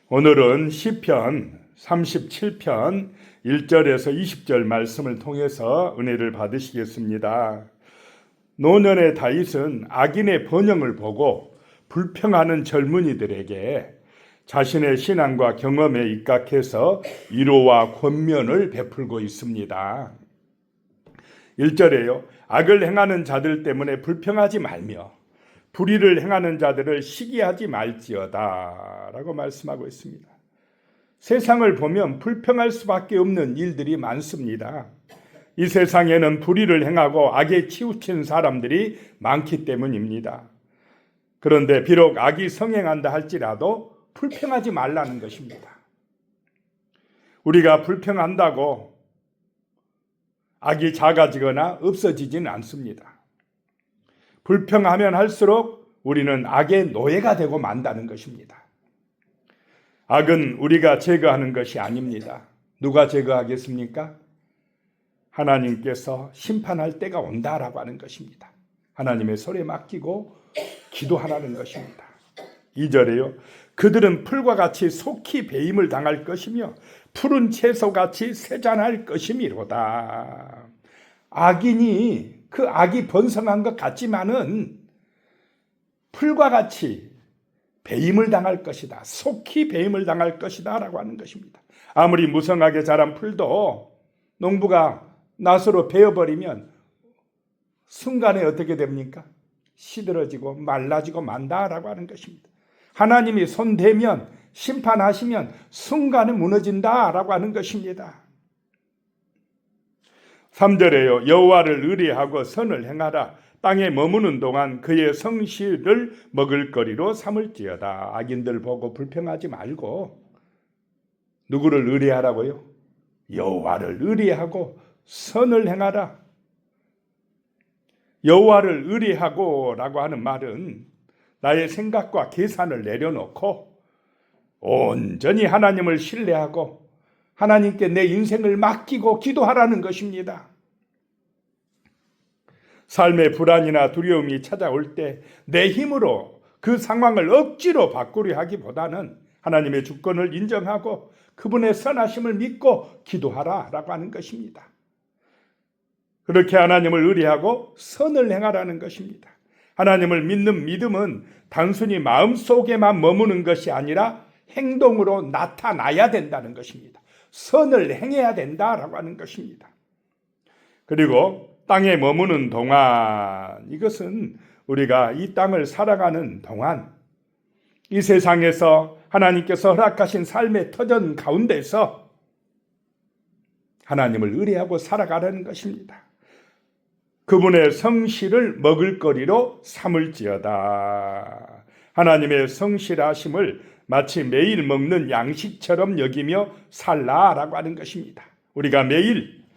오늘은 시편 37편 1절에서 20절 말씀을 통해서 은혜를 받으시겠습니다. 노년의 다윗은 악인의 번영을 보고 불평하는 젊은이들에게 자신의 신앙과 경험에 입각해서 위로와 권면을 베풀고 있습니다. 1절에요. 악을 행하는 자들 때문에 불평하지 말며 불의를 행하는 자들을 시기하지 말지어다 라고 말씀하고 있습니다. 세상을 보면 불평할 수밖에 없는 일들이 많습니다. 이 세상에는 불의를 행하고 악에 치우친 사람들이 많기 때문입니다. 그런데 비록 악이 성행한다 할지라도 불평하지 말라는 것입니다. 우리가 불평한다고 악이 작아지거나 없어지지는 않습니다. 불평하면 할수록 우리는 악의 노예가 되고 만다는 것입니다. 악은 우리가 제거하는 것이 아닙니다. 누가 제거하겠습니까? 하나님께서 심판할 때가 온다라고 하는 것입니다. 하나님의 손에 맡기고 기도하라는 것입니다. 2절에요. 그들은 풀과 같이 속히 배임을 당할 것이며 푸른 채소같이 세잔할 것이미로다. 악인이 그 악이 번성한 것 같지만은 풀과 같이 배임을 당할 것이다. 속히 배임을 당할 것이다 라고 하는 것입니다. 아무리 무성하게 자란 풀도 농부가 낫으로 베어버리면 순간에 어떻게 됩니까? 시들어지고 말라지고 만다라고 하는 것입니다. 하나님이 손대면 심판하시면 순간에 무너진다라고 하는 것입니다. 3절에요. 여호와를 의뢰하고 선을 행하라. 땅에 머무는 동안 그의 성실을 먹을거리로 삼을지어다. 악인들 보고 불평하지 말고 누구를 의뢰하라고요? 여호와를 의뢰하고 선을 행하라. 여호와를 의뢰하고 라고 하는 말은 나의 생각과 계산을 내려놓고 온전히 하나님을 신뢰하고 하나님께 내 인생을 맡기고 기도하라는 것입니다. 삶의 불안이나 두려움이 찾아올 때 내 힘으로 그 상황을 억지로 바꾸려 하기보다는 하나님의 주권을 인정하고 그분의 선하심을 믿고 기도하라라고 하는 것입니다. 그렇게 하나님을 의뢰하고 선을 행하라는 것입니다. 하나님을 믿는 믿음은 단순히 마음속에만 머무는 것이 아니라 행동으로 나타나야 된다는 것입니다. 선을 행해야 된다라고 하는 것입니다. 그리고 땅에 머무는 동안, 이것은 우리가 이 땅을 살아가는 동안 이 세상에서 하나님께서 허락하신 삶의 터전 가운데서 하나님을 의뢰하고 살아가라는 것입니다. 그분의 성실을 먹을거리로 삼을지어다. 하나님의 성실하심을 마치 매일 먹는 양식처럼 여기며 살라라고 하는 것입니다. 우리가 매일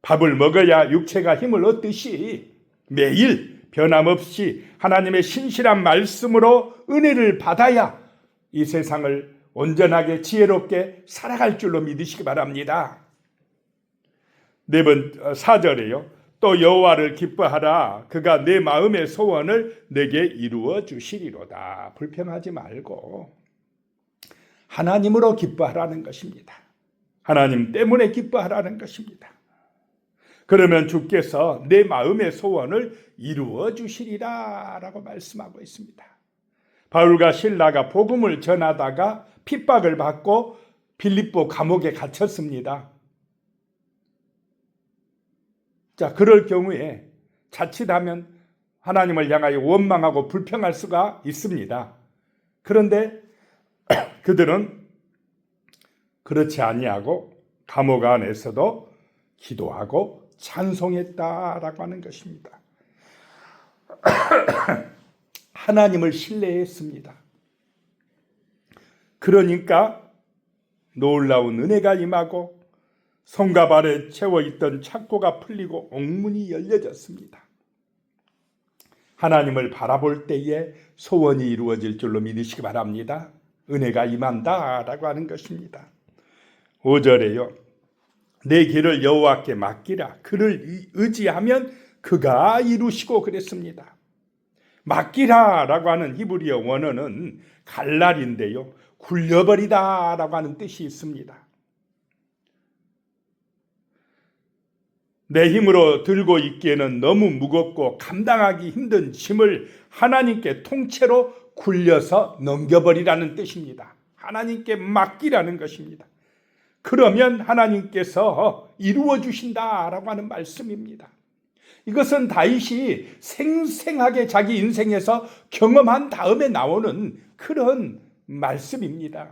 밥을 먹어야 육체가 힘을 얻듯이 매일 변함없이 하나님의 신실한 말씀으로 은혜를 받아야 이 세상을 온전하게 지혜롭게 살아갈 줄로 믿으시기 바랍니다. 4절에요. 또 여호와를 기뻐하라. 그가 내 마음의 소원을 내게 이루어 주시리로다. 불평하지 말고 하나님으로 기뻐하라는 것입니다. 하나님 때문에 기뻐하라는 것입니다. 그러면 주께서 내 마음의 소원을 이루어 주시리라 라고 말씀하고 있습니다. 바울과 실라가 복음을 전하다가 핍박을 받고 빌립보 감옥에 갇혔습니다. 자, 그럴 경우에 자칫하면 하나님을 향하여 원망하고 불평할 수가 있습니다. 그런데 그들은 그렇지 아니하고 감옥 안에서도 기도하고 찬송했다라고 하는 것입니다. 하나님을 신뢰했습니다. 그러니까 놀라운 은혜가 임하고 손과 발에 채워있던 착고가 풀리고 옥문이 열려졌습니다. 하나님을 바라볼 때에 소원이 이루어질 줄로 믿으시기 바랍니다. 은혜가 임한다라고 하는 것입니다. 5절에요. 내 길을 여호와께 맡기라. 그를 의지하면 그가 이루시고 그랬습니다. 맡기라라고 하는 히브리어 원어는 갈랄인데요. 굴려버리다라고 하는 뜻이 있습니다. 내 힘으로 들고 있기에는 너무 무겁고 감당하기 힘든 짐을 하나님께 통째로 굴려서 넘겨버리라는 뜻입니다. 하나님께 맡기라는 것입니다. 그러면 하나님께서 이루어 주신다라고 하는 말씀입니다. 이것은 다윗이 생생하게 자기 인생에서 경험한 다음에 나오는 그런 말씀입니다.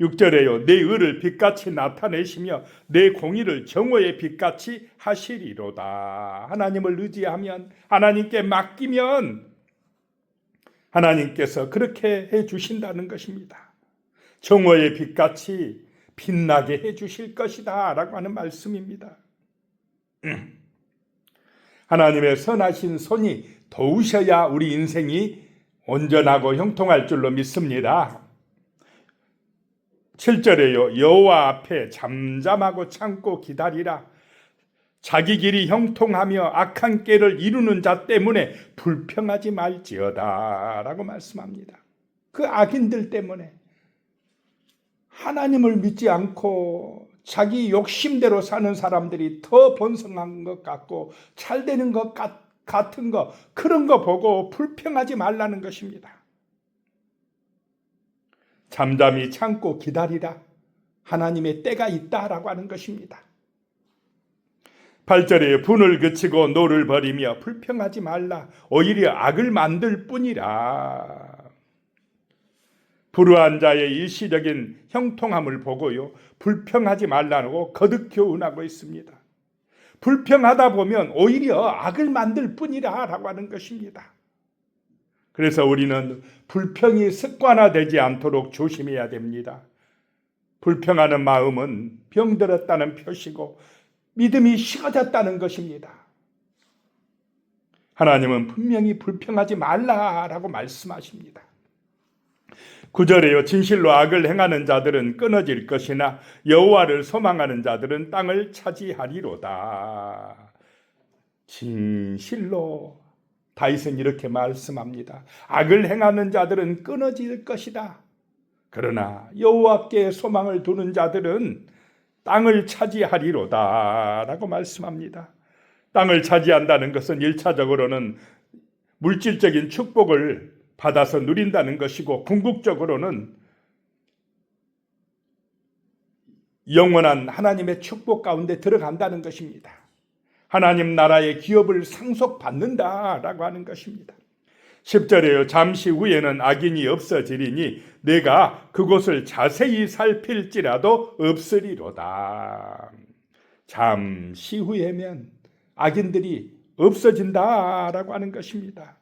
6절에요. 내 의를 빛같이 나타내시며 내 공의를 정오의 빛같이 하시리로다. 하나님을 의지하면, 하나님께 맡기면 하나님께서 그렇게 해주신다는 것입니다. 정오의 빛같이 빛나게 해주실 것이다 라고 하는 말씀입니다. 하나님의 선하신 손이 도우셔야 우리 인생이 온전하고 형통할 줄로 믿습니다. 7절에요. 여호와 앞에 잠잠하고 참고 기다리라. 자기 길이 형통하며 악한 꾀를 이루는 자 때문에 불평하지 말지어다 라고 말씀합니다. 그 악인들 때문에 하나님을 믿지 않고 자기 욕심대로 사는 사람들이 더 번성한 것 같고 잘 되는 것 같은 거, 그런 거 보고 불평하지 말라는 것입니다. 잠잠히 참고 기다리라. 하나님의 때가 있다라고 하는 것입니다. 8절에 분을 그치고 노를 버리며 불평하지 말라. 오히려 악을 만들 뿐이라. 불우한 자의 일시적인 형통함을 보고요, 불평하지 말라고 거듭 교훈하고 있습니다. 불평하다 보면 오히려 악을 만들 뿐이라 라고 하는 것입니다. 그래서 우리는 불평이 습관화되지 않도록 조심해야 됩니다. 불평하는 마음은 병들었다는 표시고 믿음이 식어졌다는 것입니다. 하나님은 분명히 불평하지 말라라고 말씀하십니다. 9절에요. 진실로 악을 행하는 자들은 끊어질 것이나 여호와를 소망하는 자들은 땅을 차지하리로다. 진실로 다윗은 이렇게 말씀합니다. 악을 행하는 자들은 끊어질 것이다. 그러나 여호와께 소망을 두는 자들은 땅을 차지하리로다 라고 말씀합니다. 땅을 차지한다는 것은 1차적으로는 물질적인 축복을 받아서 누린다는 것이고, 궁극적으로는 영원한 하나님의 축복 가운데 들어간다는 것입니다. 하나님 나라의 기업을 상속받는다라고 하는 것입니다. 10절에요. 잠시 후에는 악인이 없어지리니 내가 그곳을 자세히 살필지라도 없으리로다. 잠시 후에면 악인들이 없어진다라고 하는 것입니다.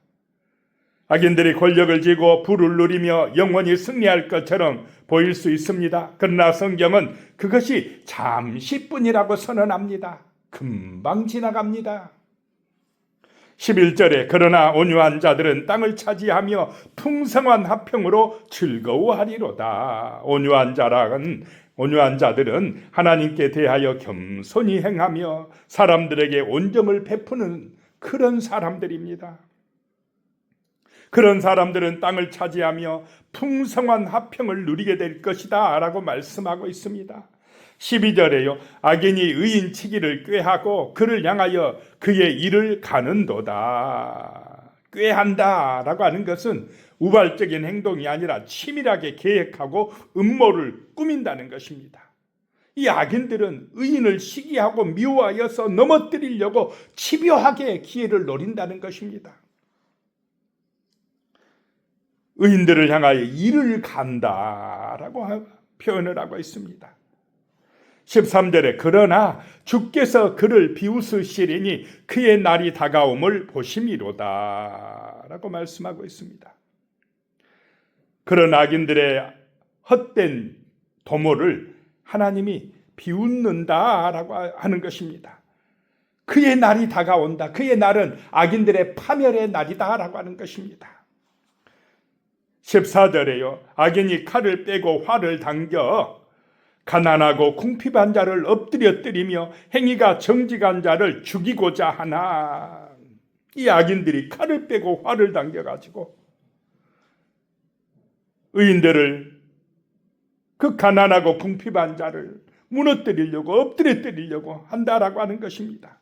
악인들이 권력을 쥐고 부를 누리며 영원히 승리할 것처럼 보일 수 있습니다. 그러나 성경은 그것이 잠시뿐이라고 선언합니다. 금방 지나갑니다. 11절에 그러나 온유한 자들은 땅을 차지하며 풍성한 화평으로 즐거워하리로다. 온유한 자들은 하나님께 대하여 겸손히 행하며 사람들에게 온정을 베푸는 그런 사람들입니다. 그런 사람들은 땅을 차지하며 풍성한 화평을 누리게 될 것이다 라고 말씀하고 있습니다. 12절에요. 악인이 의인 치기를 꾀하고 그를 향하여 그의 일을 가는도다. 꾀한다 라고 하는 것은 우발적인 행동이 아니라 치밀하게 계획하고 음모를 꾸민다는 것입니다. 이 악인들은 의인을 시기하고 미워하여서 넘어뜨리려고 집요하게 기회를 노린다는 것입니다. 의인들을 향하여 일을 간다라고 표현을 하고 있습니다. 13절에 그러나 주께서 그를 비웃으시리니 그의 날이 다가옴을 보심이로다 라고 말씀하고 있습니다. 그런 악인들의 헛된 도모를 하나님이 비웃는다라고 하는 것입니다. 그의 날이 다가온다. 그의 날은 악인들의 파멸의 날이다라고 하는 것입니다. 14절에요. 악인이 칼을 빼고 활을 당겨 가난하고 궁핍한 자를 엎드려 때리며 행위가 정직한 자를 죽이고자 하나. 이 악인들이 칼을 빼고 활을 당겨가지고 의인들을 그 가난하고 궁핍한 자를 무너뜨리려고 엎드려뜨리려고 한다라고 하는 것입니다.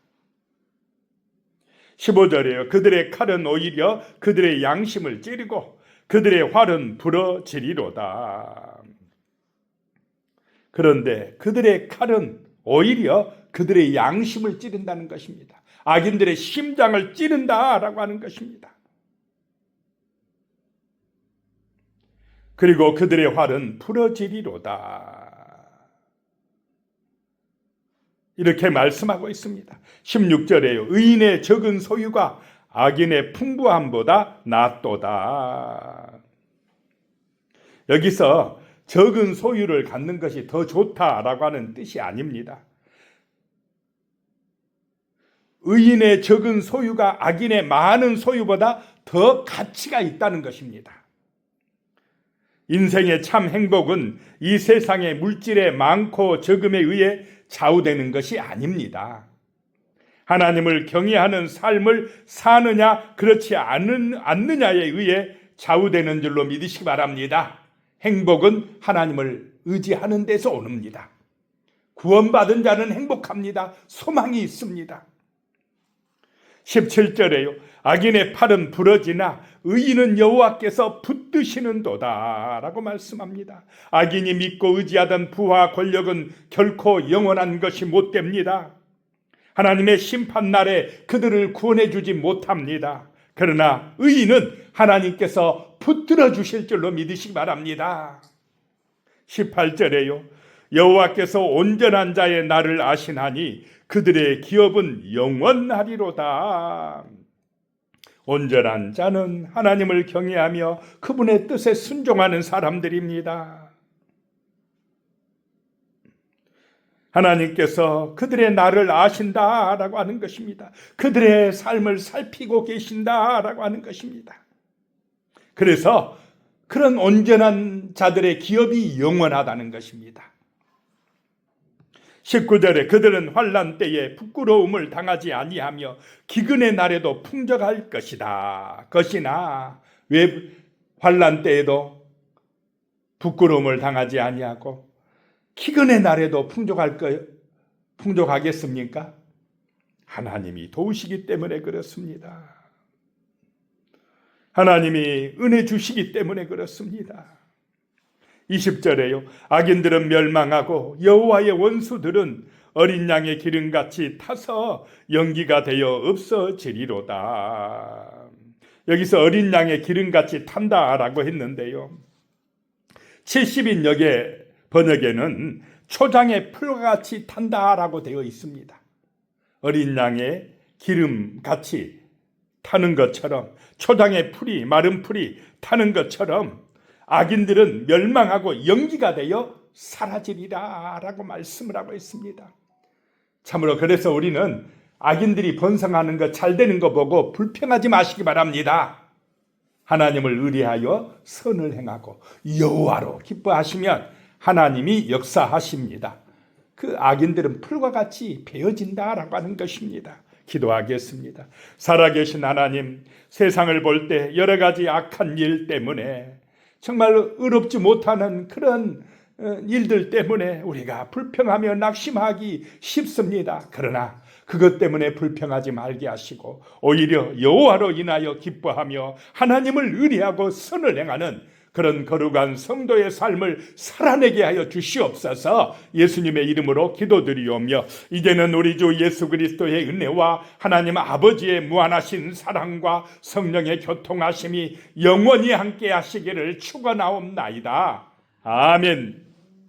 15절에요. 그들의 칼은 오히려 그들의 양심을 찌르고 그들의 활은 부러지리로다. 그런데 그들의 칼은 오히려 그들의 양심을 찌른다는 것입니다. 악인들의 심장을 찌른다라고 하는 것입니다. 그리고 그들의 활은 부러지리로다. 이렇게 말씀하고 있습니다. 16절에요. 의인의 적은 소유가 악인의 풍부함보다 낫도다. 여기서 적은 소유를 갖는 것이 더 좋다라고 하는 뜻이 아닙니다. 의인의 적은 소유가 악인의 많은 소유보다 더 가치가 있다는 것입니다. 인생의 참 행복은 이 세상의 물질의 많고 적음에 의해 좌우되는 것이 아닙니다. 하나님을 경외하는 삶을 사느냐 그렇지 않느냐에 의해 좌우되는 줄로 믿으시기 바랍니다. 행복은 하나님을 의지하는 데서 옵니다. 구원받은 자는 행복합니다. 소망이 있습니다. 17절에요. 악인의 팔은 부러지나 의인은 여호와께서 붙드시는도다 라고 말씀합니다. 악인이 믿고 의지하던 부와 권력은 결코 영원한 것이 못됩니다. 하나님의 심판날에 그들을 구원해 주지 못합니다. 그러나 의인은 하나님께서 붙들어 주실 줄로 믿으시기 바랍니다. 18절에요. 여호와께서 온전한 자의 날을 아시나니 그들의 기업은 영원하리로다. 온전한 자는 하나님을 경외하며 그분의 뜻에 순종하는 사람들입니다. 하나님께서 그들의 날을 아신다라고 하는 것입니다. 그들의 삶을 살피고 계신다라고 하는 것입니다. 그래서 그런 온전한 자들의 기업이 영원하다는 것입니다. 19절에 그들은 환난 때에 부끄러움을 당하지 아니하며 기근의 날에도 풍족할 것이다. 것이나 왜 환난 때에도 부끄러움을 당하지 아니하고 기근의 날에도 풍족하겠습니까? 하나님이 도우시기 때문에 그렇습니다. 하나님이 은혜 주시기 때문에 그렇습니다. 20절에요. 악인들은 멸망하고 여호와의 원수들은 어린 양의 기름같이 타서 연기가 되어 없어지리로다. 여기서 어린 양의 기름같이 탄다라고 했는데요. 70인 역의 번역에는 초장의 풀같이 탄다라고 되어 있습니다. 어린 양의 기름같이 타는 것처럼 초장의 풀이 마른 풀이 타는 것처럼 악인들은 멸망하고 연기가 되어 사라지리라 라고 말씀을 하고 있습니다. 참으로 그래서 우리는 악인들이 번성하는 것 잘 되는 거 보고 불평하지 마시기 바랍니다. 하나님을 의뢰하여 선을 행하고 여호와로 기뻐하시면 하나님이 역사하십니다. 그 악인들은 풀과 같이 베어진다라고 하는 것입니다. 기도하겠습니다. 살아계신 하나님, 세상을 볼 때 여러 가지 악한 일 때문에 정말 의롭지 못하는 그런 일들 때문에 우리가 불평하며 낙심하기 쉽습니다. 그러나 그것 때문에 불평하지 말게 하시고 오히려 여호와로 인하여 기뻐하며 하나님을 의뢰하고 선을 행하는 그런 거룩한 성도의 삶을 살아내게 하여 주시옵소서. 예수님의 이름으로 기도드리오며 이제는 우리 주 예수 그리스도의 은혜와 하나님 아버지의 무한하신 사랑과 성령의 교통하심이 영원히 함께 하시기를 축원하옵나이다. 아멘.